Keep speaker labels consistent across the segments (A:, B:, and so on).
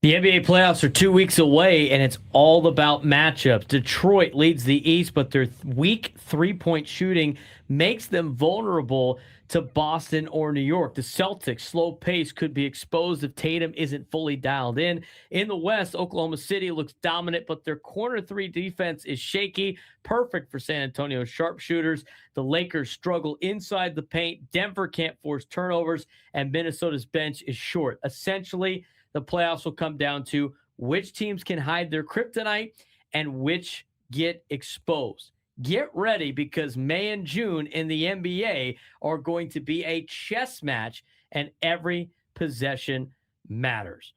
A: The NBA playoffs are 2 weeks away, and it's all about matchups. Detroit leads the East, but their weak three-point shooting makes them vulnerable to Boston or New York. The Celtics' slow pace could be exposed if Tatum isn't fully dialed in. In the West, Oklahoma City looks dominant, but their corner three defense is shaky, perfect for San Antonio's sharpshooters. The Lakers struggle inside the paint. Denver can't force turnovers, and Minnesota's bench is short. Essentially, the playoffs will come down to which teams can hide their kryptonite and which get exposed. Get ready because May and June in the NBA are going to be a chess match, and every possession matters.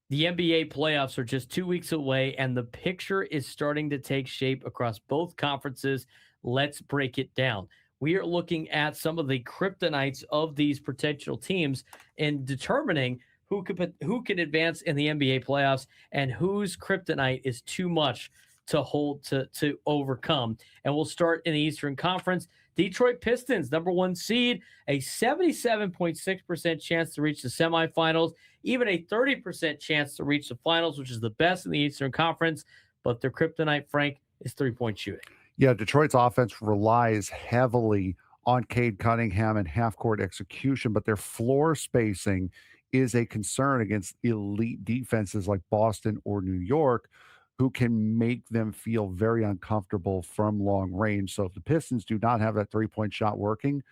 A: The NBA playoffs are just 2 weeks away, and the picture is starting to take shape across both conferences. Let's break it down. We are looking at some of the kryptonites of these potential teams and determining who can advance in the NBA playoffs and whose kryptonite is too much to hold to overcome. And we'll start in the Eastern Conference. Detroit Pistons, number one seed, a 77.6% chance to reach the semifinals, even a 30% chance to reach the finals, which is the best in the Eastern Conference. But their kryptonite, Frank, is three-point shooting.
B: Yeah, Detroit's offense relies heavily on Cade Cunningham and half-court execution, but their floor spacing is a concern against elite defenses like Boston or New York, who can make them feel very uncomfortable from long range. So if the Pistons do not have that three-point shot working,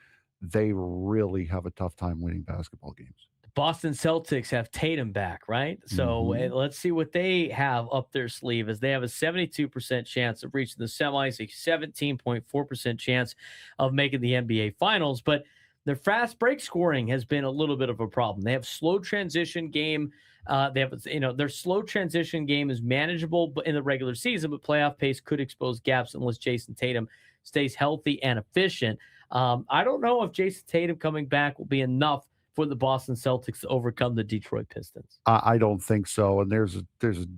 B: they really have a tough time winning basketball games.
A: Boston Celtics have Tatum back, right? So let's see what they have up their sleeve as they have a 72% chance of reaching the semis, a 17.4% chance of making the NBA finals. But their fast break scoring has been a little bit of a problem. They have slow transition game. Their slow transition game is manageable but in the regular season, but playoff pace could expose gaps unless Jason Tatum stays healthy and efficient. I don't know if Jason Tatum coming back will be enough for the Boston Celtics to overcome the Detroit Pistons.
B: I don't think so. And there's an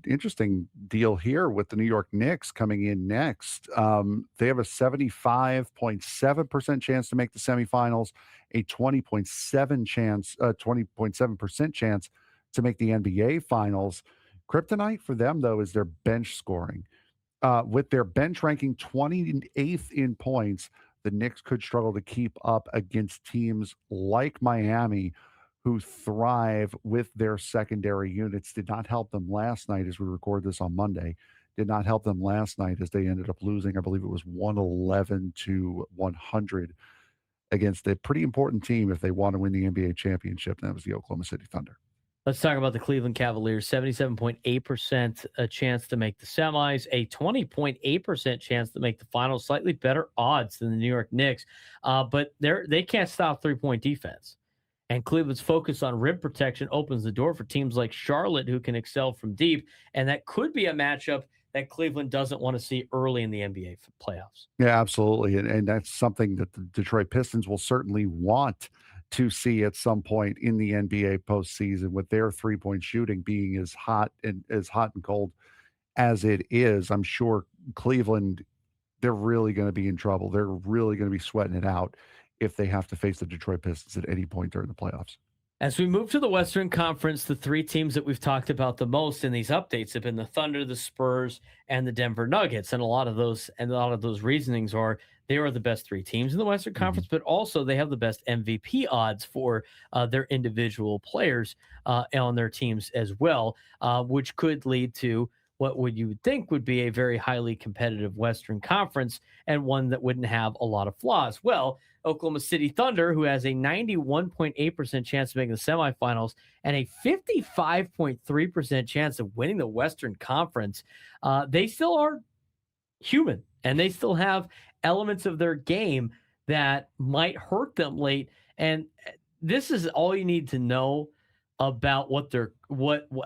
B: interesting deal here with the New York Knicks coming in next. They have a 75.7% chance to make the semifinals, a 20.7% chance to make the NBA finals. Kryptonite for them, though, is their bench scoring. With their bench ranking 28th in points, the Knicks could struggle to keep up against teams like Miami, who thrive with their secondary units. Did not help them last night as we record this on Monday. Did not help them last night as they ended up losing, I believe it was 111 to 100 against a pretty important team if they want to win the NBA championship. And that was the Oklahoma City Thunder.
A: Let's talk about the Cleveland Cavaliers. 77.8% a chance to make the semis, a 20.8% chance to make the finals. Slightly better odds than the New York Knicks, but they can't stop three-point defense. And Cleveland's focus on rim protection opens the door for teams like Charlotte who can excel from deep, and that could be a matchup that Cleveland doesn't want to see early in the NBA playoffs.
B: Yeah, absolutely. And that's something that the Detroit Pistons will certainly want to see at some point in the NBA postseason, with their three-point shooting being as hot and cold as it is. I'm sure Cleveland, they're really going to be in trouble. They're really going to be sweating it out if they have to face the Detroit Pistons at any point during the playoffs.
A: As we move to the Western Conference, the three teams that we've talked about the most in these updates have been the Thunder, the Spurs, and the Denver Nuggets. And a lot of those reasonings are they are the best three teams in the Western Conference, but also they have the best MVP odds for their individual players on their teams as well, which could lead to what would you think would be a very highly competitive Western Conference and one that wouldn't have a lot of flaws. Well, Oklahoma City Thunder, who has a 91.8% chance of making the semifinals and a 55.3% chance of winning the Western Conference, they still are human, and they still have elements of their game that might hurt them late. And this is all you need to know about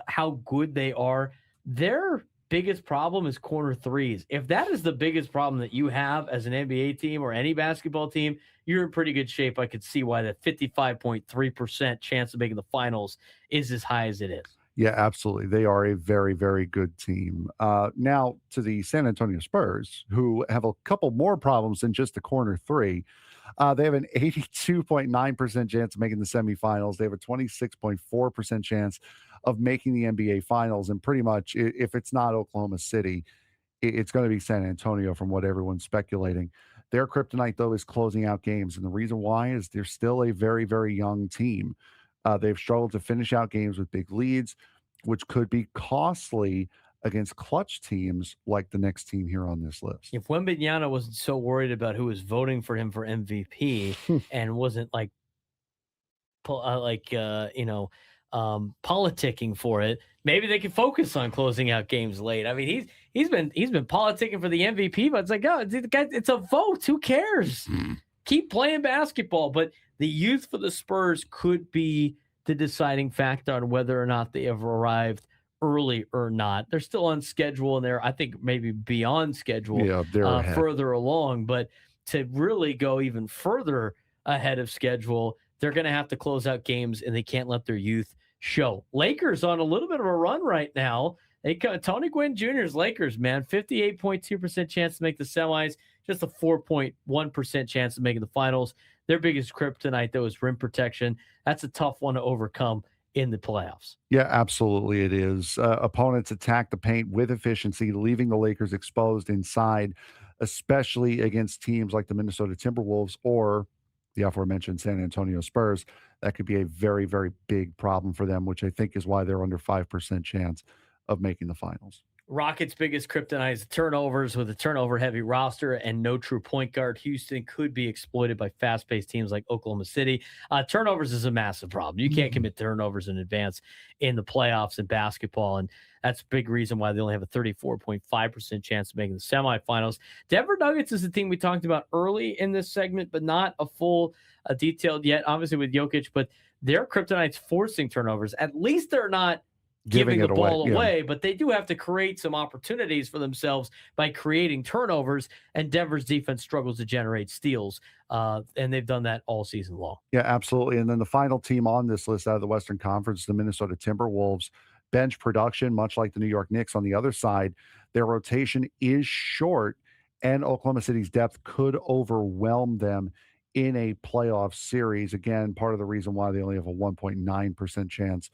A: how good they are. Their biggest problem is corner threes. If that is the biggest problem that you have as an NBA team or any basketball team, you're in pretty good shape. I could see why the 55.3% chance of making the finals is as high as it is.
B: Yeah, absolutely. They are a very, very good team. Now to the San Antonio Spurs, who have a couple more problems than just the corner three. They have an 82.9% chance of making the semifinals. They have a 26.4% chance of making the NBA finals. And pretty much, if it's not Oklahoma City, it's going to be San Antonio from what everyone's speculating. Their kryptonite, though, is closing out games. And the reason why is they're still a very, very young team. They've struggled to finish out games with big leads, which could be costly against clutch teams like the next team here on this list.
A: If Wembanyama wasn't so worried about who was voting for him for MVP and wasn't like politicking for it, maybe they could focus on closing out games late. I mean, he's been politicking for the MVP, but it's like, oh, it's a vote. Who cares? Keep playing basketball. But the youth for the Spurs could be the deciding factor on whether or not they have arrived early or not. They're still on schedule, and they're, I think, maybe beyond schedule,
B: Yeah, they're
A: further along. But to really go even further ahead of schedule, they're going to have to close out games, and they can't let their youth show. Lakers on a little bit of a run right now. Tony Gwynn Jr.'s Lakers, man, 58.2% chance to make the semis, just a 4.1% chance of making the finals. Their biggest kryptonite, though, is rim protection. That's a tough one to overcome in the playoffs.
B: Yeah, absolutely it is. Opponents attack the paint with efficiency, leaving the Lakers exposed inside, especially against teams like the Minnesota Timberwolves or the aforementioned San Antonio Spurs. That could be a very, very big problem for them, which I think is why they're under 5% chance of making the finals.
A: Rockets' biggest kryptonite is turnovers. With a turnover-heavy roster and no true point guard, Houston could be exploited by fast-paced teams like Oklahoma City. Turnovers is a massive problem. You can't commit turnovers in advance in the playoffs in basketball, and that's a big reason why they only have a 34.5% chance of making the semifinals. Denver Nuggets is the team we talked about early in this segment, but not a full detailed yet, obviously with Jokic, but their kryptonite's forcing turnovers. At least they're not giving the ball away, but they do have to create some opportunities for themselves by creating turnovers, and Denver's defense struggles to generate steals, and they've done that all season long.
B: Yeah, absolutely. And then the final team on this list out of the Western Conference, the Minnesota Timberwolves. Bench production, much like the New York Knicks on the other side, their rotation is short, and Oklahoma City's depth could overwhelm them in a playoff series. Again, part of the reason why they only have a 1.9% chance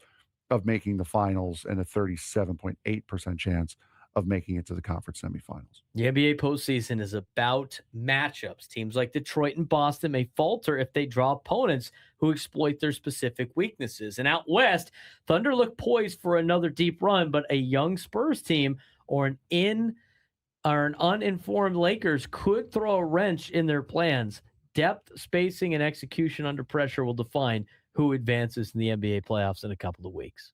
B: of making the finals and a 37.8% chance of making it to the conference semifinals.
A: The NBA postseason is about matchups. Teams like Detroit and Boston may falter if they draw opponents who exploit their specific weaknesses. And out west, Thunder look poised for another deep run, but a young Spurs team or an uninformed Lakers could throw a wrench in their plans. Depth, spacing, and execution under pressure will define who advances in the NBA playoffs in a couple of weeks.